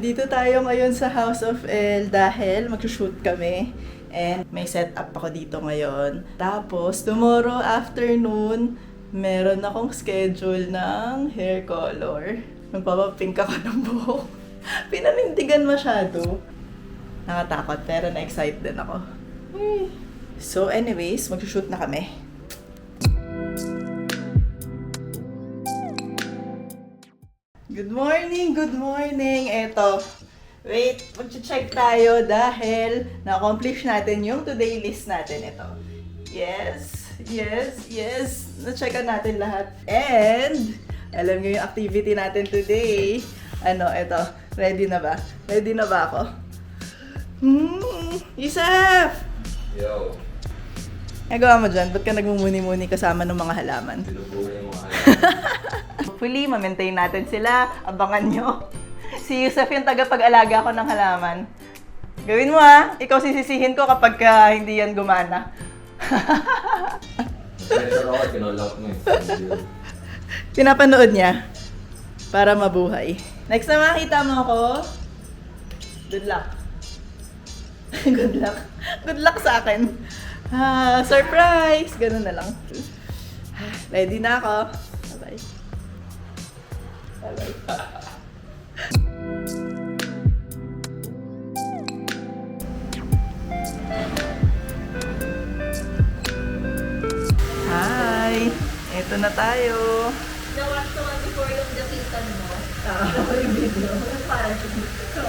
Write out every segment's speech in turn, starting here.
Dito tayo ngayon sa House of Elle dahil mag-shoot kami. And may setup ako dito ngayon. Tapos, tomorrow afternoon, meron akong schedule ng hair color. Magpapapink ako ng buhok. Pinanindigan masyado. Nakatakot, pero na-excite din ako. So anyways, mag-shoot na kami. Good morning! Good morning! Eto, wait, mag-check tayo dahil na-accomplish natin yung today list natin. Ito. Yes! Na-checkan natin lahat. And, alam nyo yung activity natin today. Ito. Ready na ba? Ready na ba ako? Isef! Yo. Nagawa mo dyan? Ba't ka nagmumuni-muni kasama ng mga halaman? Pinubuhay yung mga halaman. Hopefully, ma-maintain natin sila. Abangan nyo. Si Yusef yung tagapag-alaga ko ng halaman. Gawin mo ha. Ikaw sisisihin ko kapag hindi yan gumana. Pressure ako, kinolak mo eh. Pinapanood niya para mabuhay. Next na makita mo ako, good luck. Good luck. Good luck sa akin. Surprise! Ganun na lang. Ready na ako. Bye-bye. Bye-bye. Hi! Eto na tayo. Na-watch ko nga before yung dapitan mo. Yung video. Parang so,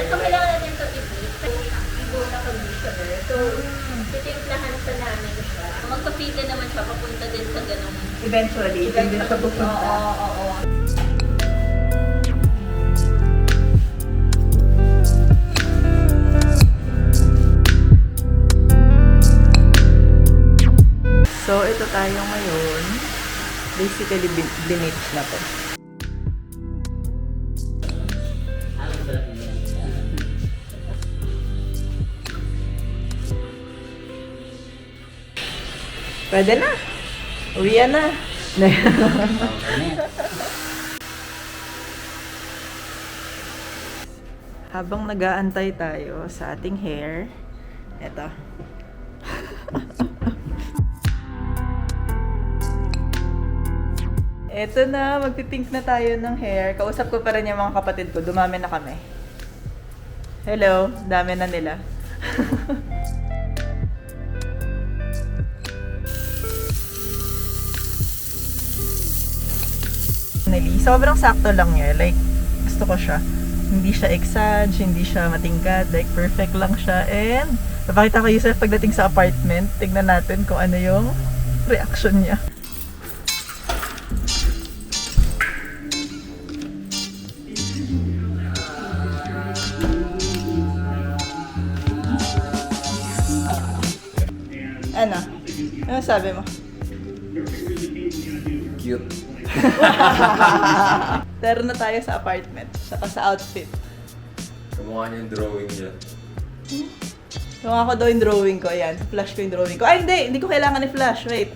kailangan natin ito ibo na conditioner. So, titimplahan sa namin siya. Magka-fit din naman siya, papunta din sa ganong... Eventually, hindi na kapupunta. Oo. So, ito tayo ngayon. Basically, binage na to. Pwede na. Uwian na. Habang nag-aantay tayo sa ating hair, eto. Eto na, magpipink na tayo ng hair. Kausap ko pa rin yung mga kapatid ko. Dumami na kami. Hello, dami na nila. Sobrang sakto lang niya. Like, gusto ko siya. Hindi siya exage, hindi siya matingkad. Like, perfect lang siya. And, papakita ko Yusef pagdating sa apartment. Tignan natin kung ano yung reaction niya. Ano? Ano sabi mo? Cute. Pero na tayo sa apartment, saka sa outfit. Kamukha niya yung drawing niya. Kung ako daw yung drawing ko, ayan. Flash ko yung drawing ko. Ay, hindi! Hindi ko kailangan i-flash. Wait.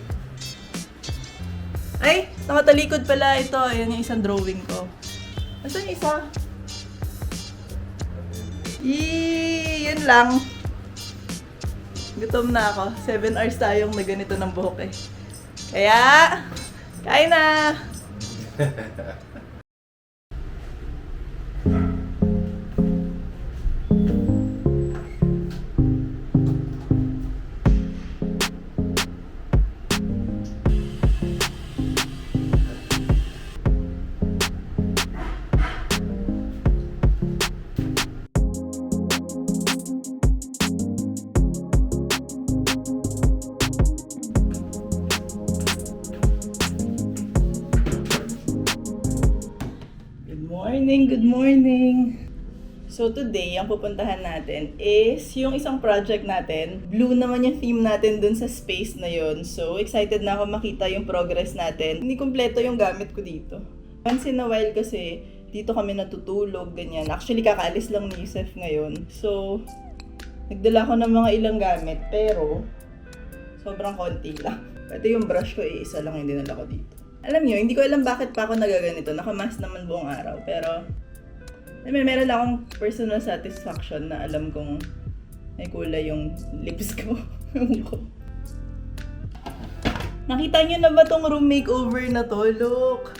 Ay, nakatalikod pala ito. Ayan yung isang drawing ko. Nasaan yung isa? Yun lang. Gutom na ako. 7 hours tayong na ganito ng buhok eh. Kaya, kain na! Good morning! So today, ang pupuntahan natin is yung isang project natin. Blue naman yung theme natin dun sa space na yun. So excited na ako makita yung progress natin. Hindi kumpleto yung gamit ko dito. Once in a while kasi, dito kami natutulog, ganyan. Actually, kakaalis lang ni Yusef ngayon. So, nagdala ko ng mga ilang gamit, pero sobrang konti lang. Pati yung brush ko, isa lang yung dinala ko dito. Alam nyo, hindi ko alam bakit pa ako nagaganito. Nakamask naman buong araw, pero Meron lang akong personal satisfaction na alam kong may kulay yung lips ko. Ewan ko. Nakita niyo na ba tong room makeover na to? Look!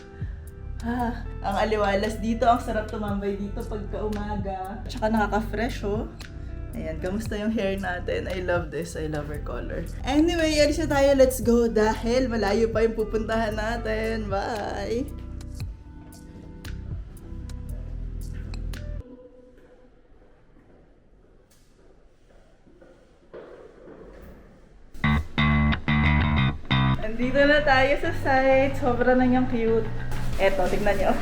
Ang aliwalas dito. Ang sarap tumambay dito pagka umaga. Tsaka nakaka-fresh, oh. Ayan, kamusta yung hair natin? I love this. I love her color. Anyway, alis na tayo. Let's go. Dahil malayo pa yung pupuntahan natin. Bye! Andito na tayo sa site. Sobra na niyang cute. Eto, tignan niyo.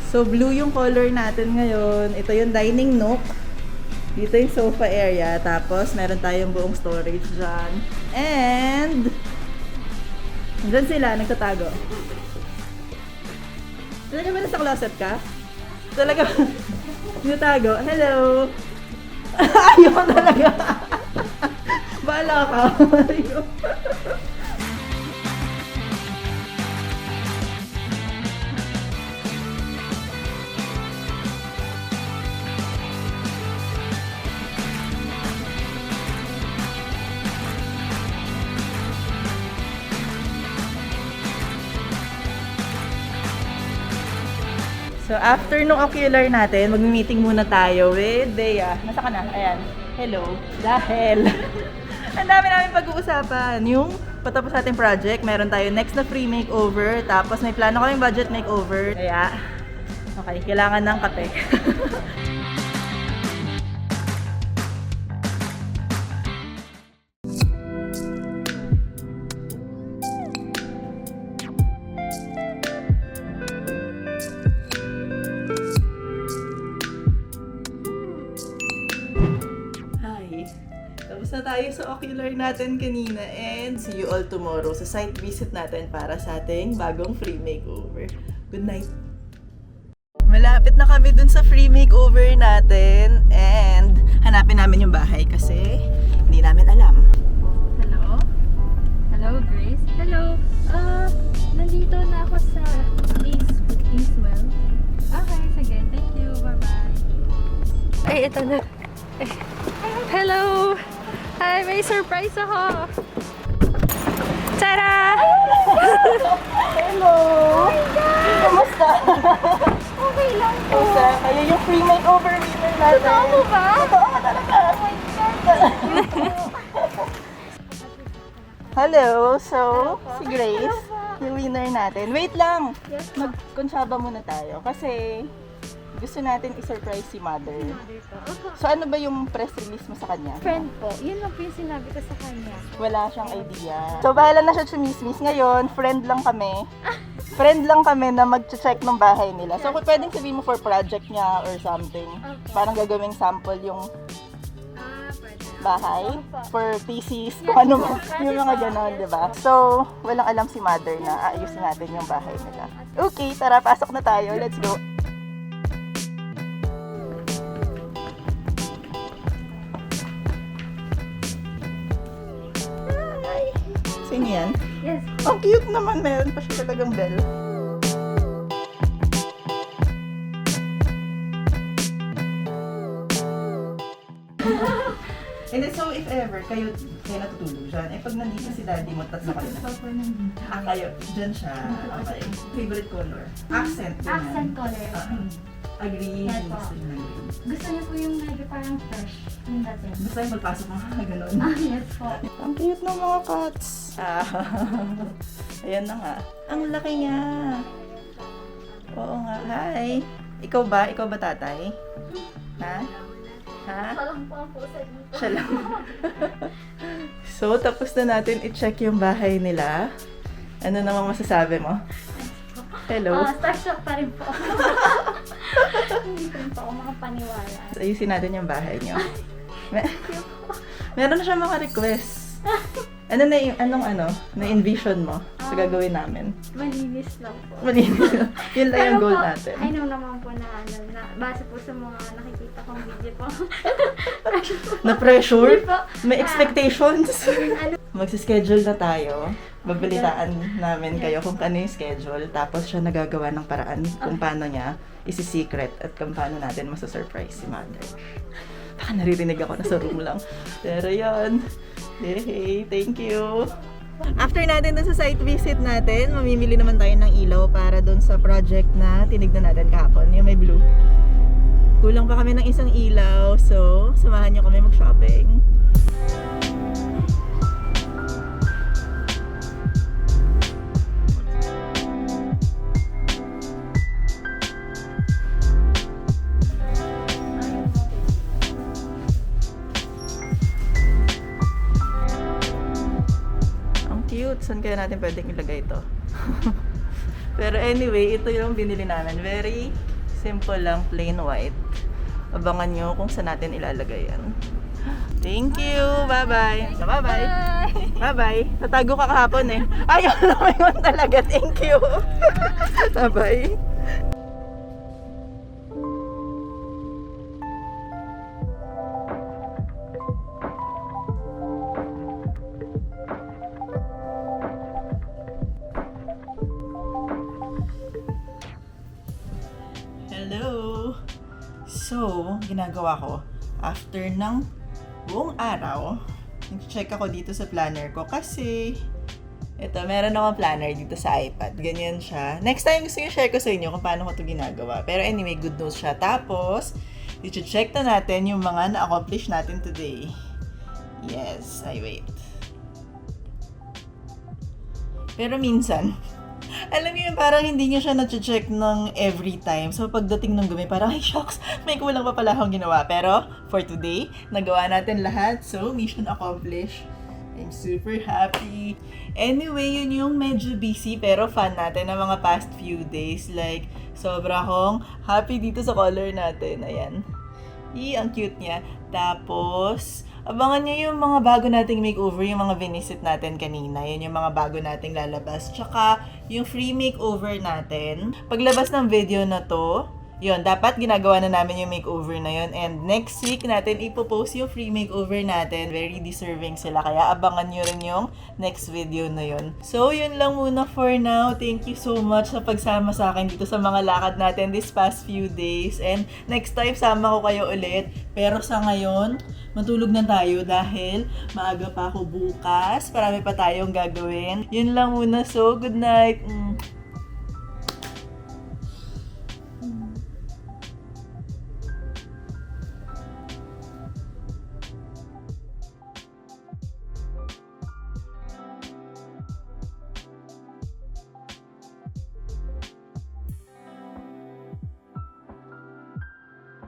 So, blue yung color natin ngayon. Ito yung dining nook. Dito yung sofa area. Tapos, meron tayong buong storage dyan. And, dyan sila, nagtatago. Talaga ba nasa closet ka? Talaga ba? Nagtatago? Hello! Ayaw talaga! Bahala ka! So, after nung ocular natin, mag-meeting muna tayo with Dea. Nasa ka na? Ayan. Hello. Dahil ang dami namin pag-uusapan. Yung patapos natin project, meron tayo next na free makeover. Tapos may plano kaming budget makeover. Kaya, okay, kailangan ng kape. Tapos na tayo sa ocular natin kanina and see you all tomorrow sa site visit natin para sa ating bagong free makeover. Good night! Malapit na kami dun sa free makeover natin and hanapin namin yung bahay kasi hindi namin alam. Hello? Hello, Grace? Hello? Nandito na ako sa Eastwell. Okay, sige. Thank you. Bye-bye. Ay, ito na. Ay. Hello! Hi, may surprise ako! Tara! Hello! Oh my God! Kamusta? Okay lang po. Kamusta? Kayo yung free makeover winner natin. Totoo mo ba? Totoo ka talaga. Oh my God! Hello! So, Hello si po. Grace, Hello po. yung winner natin. Wait lang! Yes, po. Magkonsyaba muna tayo kasi gusto natin i-surprise si Mother. Mother ko. Opo. So, ano ba yung press release mo sa kanya? Friend po. Yun lang po yung sinabi ko sa kanya. Wala siyang idea. So, bahala na siya chumismis. Ngayon, friend lang kami. Friend lang kami na mag-check ng bahay nila. So, kung pwedeng sabihin mo for project niya or something. Okay. Parang gagawing sample yung Pwede. bahay Opo. for thesis, Yes, kung ano mo. po. Yung mga ganon, di ba? So, walang alam si Mother na aayusin natin yung bahay nila. Okay, tara, pasok na tayo. Let's go. Sino yan? Yes. Ang cute naman, meron pa siya talagang bell. And then, so if ever kayo natutulog dyan, eh pag nandito si daddy mo, tatlo kayo na. Kayo, dyan siya. Okay. Favorite color? Accent. ganyan. Accent color. Agree. Yes, po. Gusto niyo ng green. Gusto niyo po yung medyo parang fresh. Yung dati. Basta yung pagpasok mo, ganon. Yes po. Ang cute ng mga cats. Ayan na nga. Ang laki niya. Oo nga. Hi. Ikaw ba? Ikaw ba tatay? Ha? Ha? Parang po ang pusa dito. Siya lang. So, tapos na natin i-check yung bahay nila. Ano namang masasabi mo? Hello? Star shock pa rin po. Hindi pa rin po ako makapaniwala. So, ayusin natin yung bahay niyo. Meron na siya mga requests. Ano na yung, na-envision mo sa gagawin namin? Malinis lang po. Malinis. Yun lang yung Pero goal po, natin. I know naman po na, na base po sa mga nakikita kong video po. Na pressure? Hindi po. May expectations? magsischedule na tayo. Babalitaan namin kayo kung ano yung schedule. Tapos siya nagagawa ng paraan kung paano niya isi-secret at kung paano natin masa-surprise si Mother. Baka naririnig ako, nasa room lang. Pero yun. Hey, thank you! After natin dun sa site visit natin, mamimili naman tayo ng ilaw para dun sa project na tinignan natin kahapon, yung may blue. Kulang pa kami ng isang ilaw, so samahan nyo kami mag-shopping. Saan kaya natin pwedeng ilagay ito? Pero anyway, ito yung binili namin. Very simple lang, plain white. Abangan nyo kung saan natin ilalagay yan. Thank you! Bye-bye! Bye-bye! Bye-bye! Natago ka kahapon eh. Ayaw naman yun talaga. Thank you! Bye-bye! Hello! So, ginagawa ko, after ng buong araw, nag-check ako dito sa planner ko kasi ito, meron akong planner dito sa iPad. Ganyan siya. Next time gusto nyo share ko sa inyo kung paano ko ito ginagawa. Pero anyway, good news siya. Tapos, i-check na natin yung mga na-accomplish natin today. Yes, I wait. Pero minsan, alam niyo yun, parang hindi niyo siya na-check ng every time. So, pagdating ng gabi, parang, ay, shucks, may kulang pa pala akong ginawa. Pero, for today, nagawa natin lahat. So, mission accomplished. I'm super happy. Anyway, yun yung medyo busy pero fun natin ng mga past few days. Like, sobra akong happy dito sa color natin. Ayan. Ang cute niya. Tapos, abangan niyo yung mga bago nating makeover, yung mga vinisit natin kanina. Yun yung mga bago nating lalabas. Tsaka, yung free makeover natin. Paglabas ng video na to, yun, dapat ginagawa na namin yung makeover na yun. And next week natin ipopost yung free makeover natin. Very deserving sila. Kaya abangan nyo rin yung next video na yun. So, yun lang muna for now. Thank you so much sa pagsama sa akin dito sa mga lakad natin this past few days. And next time, sama ko kayo ulit. Pero sa ngayon, matulog na tayo dahil maaga pa ako bukas. Marami pa tayong gagawin. Yun lang muna. So, good night.